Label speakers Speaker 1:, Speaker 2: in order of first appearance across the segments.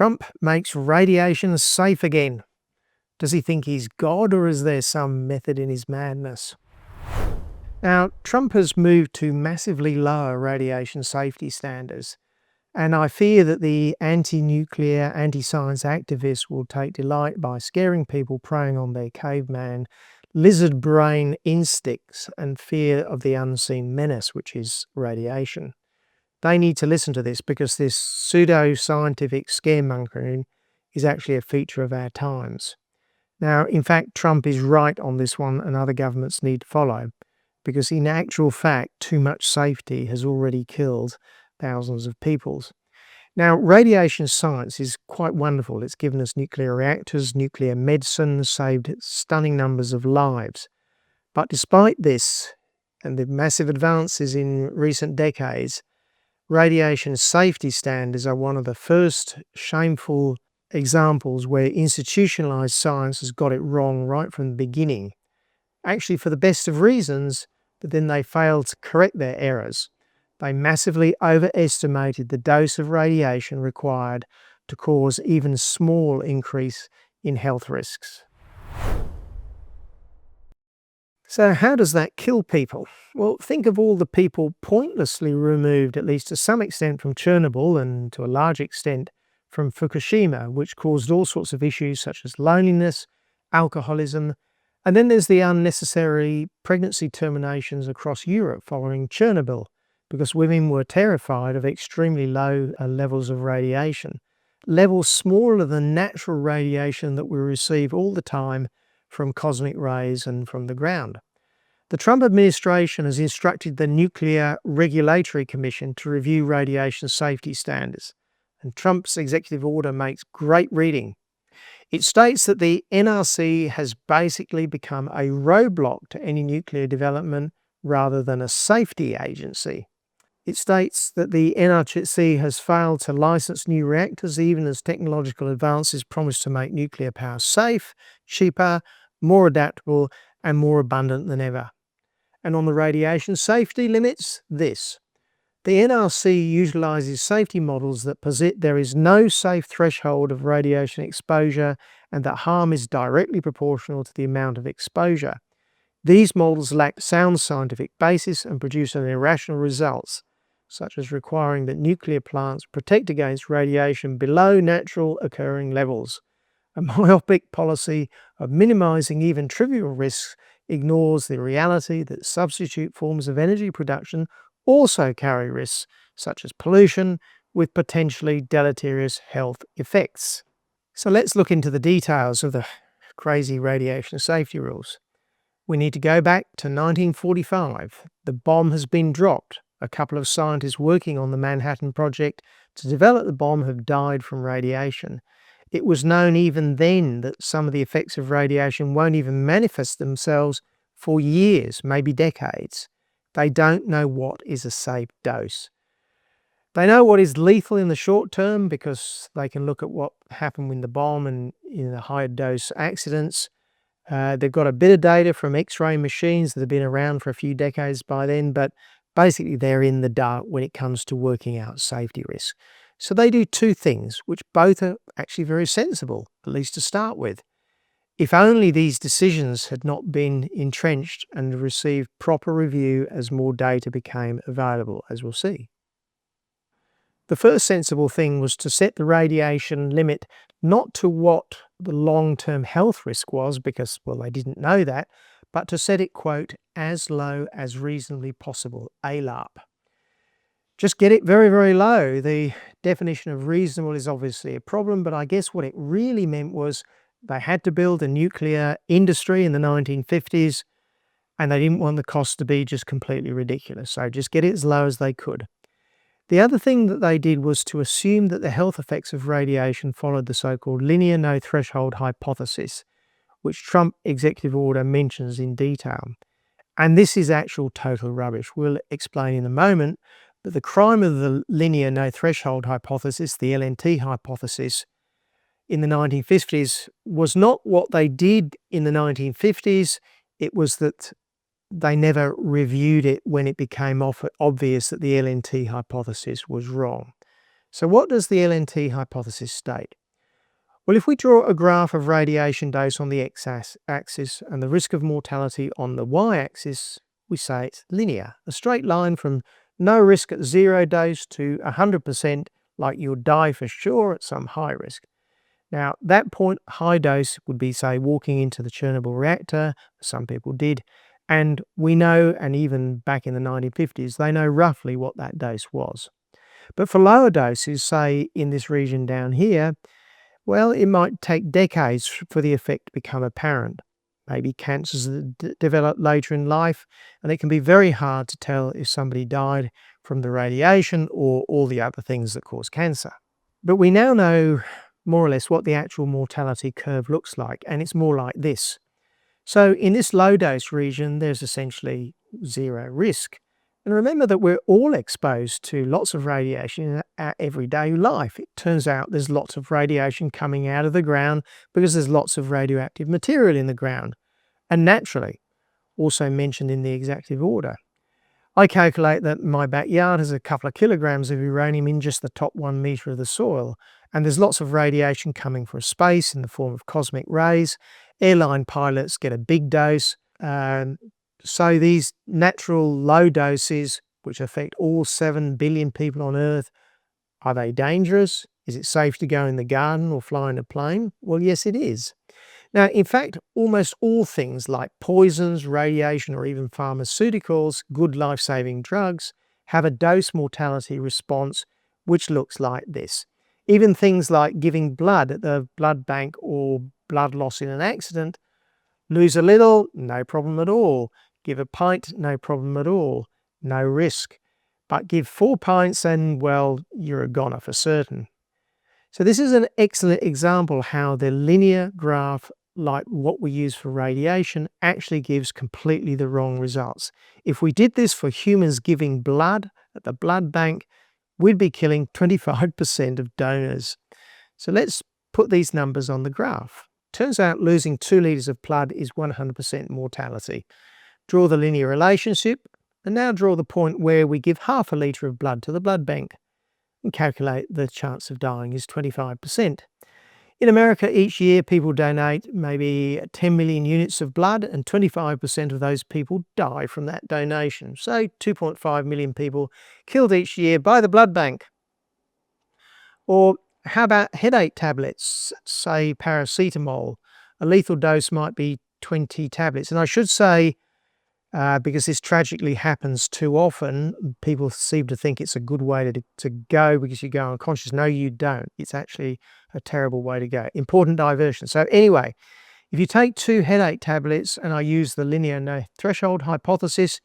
Speaker 1: Trump makes radiation safe again. Does he think he's God, or is there some method in his madness? Now, Trump has moved to massively lower radiation safety standards, and I fear that the anti-nuclear, anti-science activists will take delight by scaring people preying on their caveman, lizard brain instincts and fear of the unseen menace, which is radiation. They need to listen to this, because this pseudo-scientific scaremongering is actually a feature of our times. Now, in fact, Trump is right on this one, and other governments need to follow, because in actual fact, too much safety has already killed thousands of people. Now, radiation science is quite wonderful. It's given us nuclear reactors, nuclear medicine, saved stunning numbers of lives. But despite this, and the massive advances in recent decades, radiation safety standards are one of the first shameful examples where institutionalized science has got it wrong right from the beginning. Actually, for the best of reasons, but then they failed to correct their errors. They massively overestimated the dose of radiation required to cause even small increase in health risks. So how does that kill people? Well, think of all the people pointlessly removed, at least to some extent, from Chernobyl, and to a large extent from Fukushima, which caused all sorts of issues such as loneliness, alcoholism, and then there's the unnecessary pregnancy terminations across Europe following Chernobyl, because women were terrified of extremely low levels of radiation, levels smaller than natural radiation that we receive all the time from cosmic rays and from the ground. The Trump administration has instructed the Nuclear Regulatory Commission to review radiation safety standards, and Trump's executive order makes great reading. It states that the NRC has basically become a roadblock to any nuclear development rather than a safety agency. It states that the NRC has failed to license new reactors even as technological advances promise to make nuclear power safe, cheaper, more adaptable and more abundant than ever. And on the radiation safety limits, this. The NRC utilises safety models that posit there is no safe threshold of radiation exposure and that harm is directly proportional to the amount of exposure. These models lack sound scientific basis and produce irrational results, such as requiring that nuclear plants protect against radiation below natural occurring levels. A myopic policy of minimising even trivial risks ignores the reality that substitute forms of energy production also carry risks, such as pollution, with potentially deleterious health effects. So let's look into the details of the crazy radiation safety rules. We need to go back to 1945. The bomb has been dropped. A couple of scientists working on the Manhattan Project to develop the bomb have died from radiation. It was known even then that some of the effects of radiation won't even manifest themselves for years, maybe decades. They don't know what is a safe dose. They know what is lethal in the short term because they can look at what happened with the bomb and in the higher dose accidents. They've got a bit of data from X-ray machines that have been around for a few decades by then, but basically they're in the dark when it comes to working out safety risks. So they do two things, which both are actually very sensible, at least to start with. If only these decisions had not been entrenched and received proper review as more data became available, as we'll see. The first sensible thing was to set the radiation limit not to what the long-term health risk was, because, well, they didn't know that, but to set it, quote, as low as reasonably possible, ALARP. Just get it very, very low. The definition of reasonable is obviously a problem, but I guess what it really meant was they had to build a nuclear industry in the 1950s, and they didn't want the cost to be just completely ridiculous. So just get it as low as they could. The other thing that they did was to assume that the health effects of radiation followed the so-called linear no-threshold hypothesis, which Trump executive order mentions in detail. And this is actual total rubbish. We'll explain in a moment, but the crime of the linear no-threshold hypothesis, the LNT hypothesis, in the 1950s was not what they did in the 1950s, it was that they never reviewed it when it became obvious that the LNT hypothesis was wrong. So what does the LNT hypothesis state? Well, if we draw a graph of radiation dose on the x-axis and the risk of mortality on the y-axis, we say it's linear, a straight line from no risk at 0 dose to 100%, like you'll die for sure at some high risk. Now, that point, high dose, would be, say, walking into the Chernobyl reactor. Some people did. And we know, and even back in the 1950s, they know roughly what that dose was. But for lower doses, say in this region down here, well, it might take decades for the effect to become apparent. Maybe cancers develop later in life, and it can be very hard to tell if somebody died from the radiation or all the other things that cause cancer. But we now know more or less what the actual mortality curve looks like, and it's more like this. So in this low dose region, there's essentially zero risk. And remember that we're all exposed to lots of radiation in our everyday life. It turns out there's lots of radiation coming out of the ground because there's lots of radioactive material in the ground. And naturally, also mentioned in the exactive order. I calculate that my backyard has a couple of kilograms of uranium in just the top 1 meter of the soil. And there's lots of radiation coming from space in the form of cosmic rays. Airline pilots get a big dose. So these natural low doses, which affect all 7 billion people on Earth, are they dangerous? Is it safe to go in the garden or fly in a plane? Well, yes, it is. Now, in fact, almost all things like poisons, radiation, or even pharmaceuticals, good life-saving drugs, have a dose mortality response which looks like this. Even things like giving blood at the blood bank or blood loss in an accident, lose a little, no problem at all. Give a pint, no problem at all. No risk. But give 4 pints and, well, you're a goner for certain. So this is an excellent example how the linear graph, like what we use for radiation, actually gives completely the wrong results. If we did this for humans giving blood at the blood bank, we'd be killing 25% of donors. So let's put these numbers on the graph. Turns out losing 2 litres of blood is 100% mortality. Draw the linear relationship, and now draw the point where we give half a litre of blood to the blood bank, and calculate the chance of dying is 25%. In America, each year people donate maybe 10 million units of blood, and 25% of those people die from that donation. So 2.5 million people killed each year by the blood bank. Or how about headache tablets, say paracetamol? A lethal dose might be 20 tablets. And I should say, because this tragically happens too often, people seem to think it's a good way to go because you go unconscious. No, you don't. It's actually a terrible way to go. Important diversion. So anyway, if you take 2 headache tablets, and I use the linear no threshold hypothesis,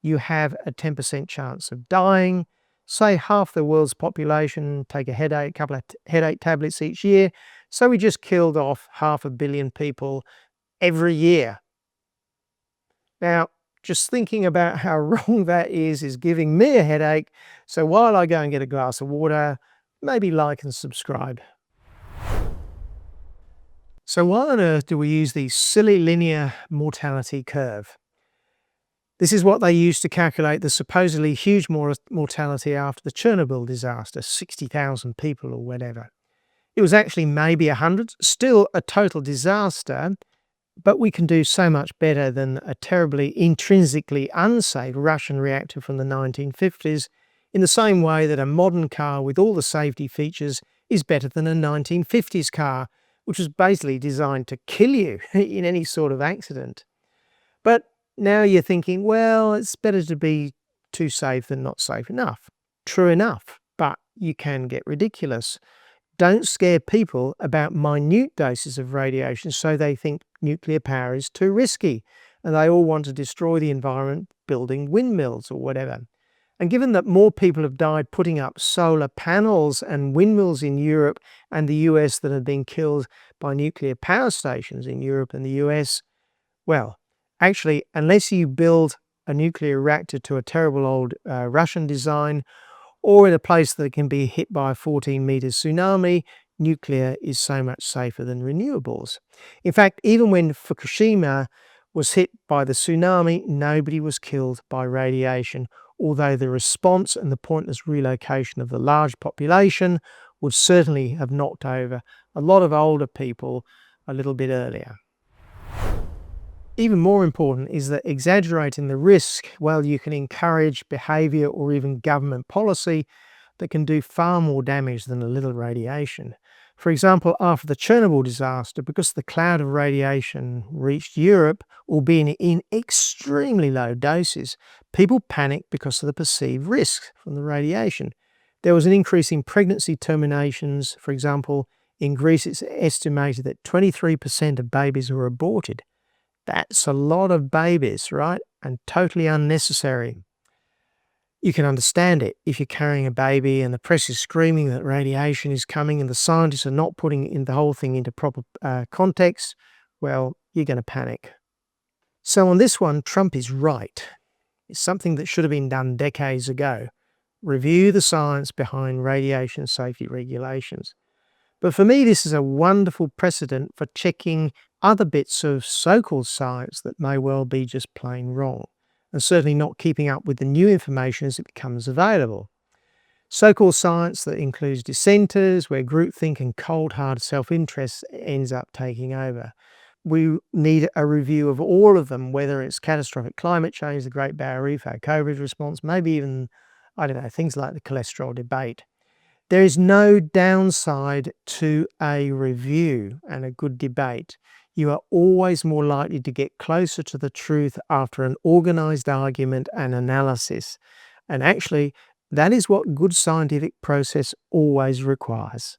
Speaker 1: you have a 10% chance of dying. Say half the world's population take a couple of headache tablets each year. So we just killed off 500 million people every year. Now, just thinking about how wrong that is giving me a headache. So while I go and get a glass of water, maybe like and subscribe. So why on earth do we use the silly linear mortality curve? This is what they used to calculate the supposedly huge mortality after the Chernobyl disaster, 60,000 people or whatever. It was actually maybe 100, still a total disaster, but we can do so much better than a terribly intrinsically unsafe Russian reactor from the 1950s, in the same way that a modern car with all the safety features is better than a 1950s car, which was basically designed to kill you in any sort of accident. But now you're thinking, well, it's better to be too safe than not safe enough. True enough, but you can get ridiculous. Don't scare people about minute doses of radiation so they think nuclear power is too risky and they all want to destroy the environment building windmills or whatever. And given that more people have died putting up solar panels and windmills in Europe and the US than have been killed by nuclear power stations in Europe and the US, well, actually, unless you build a nuclear reactor to a terrible old Russian design, or in a place that can be hit by a 14-meter tsunami, nuclear is so much safer than renewables. In fact, even when Fukushima was hit by the tsunami, nobody was killed by radiation. although the response and the pointless relocation of the large population would certainly have knocked over a lot of older people a little bit earlier. Even more important is that exaggerating the risk, well, you can encourage behaviour or even government policy that can do far more damage than a little radiation. For example, after the Chernobyl disaster, because the cloud of radiation reached Europe, albeit in extremely low doses, people panicked because of the perceived risks from the radiation. There was an increase in pregnancy terminations. For example, in Greece, it's estimated that 23% of babies were aborted. That's a lot of babies, right? And totally unnecessary. You can understand it if you're carrying a baby and the press is screaming that radiation is coming and the scientists are not putting the whole thing into proper context. Well, you're going to panic. So on this one, Trump is right. It's something that should have been done decades ago. Review the science behind radiation safety regulations. But for me, this is a wonderful precedent for checking other bits of so-called science that may well be just plain wrong, and certainly not keeping up with the new information as it becomes available. So-called science that includes dissenters, where groupthink and cold hard self-interest ends up taking over. We need a review of all of them, whether it's catastrophic climate change, the Great Barrier Reef, our COVID response, maybe even, things like the cholesterol debate. There is no downside to a review and a good debate. You are always more likely to get closer to the truth after an organized argument and analysis. And actually, that is what good scientific process always requires.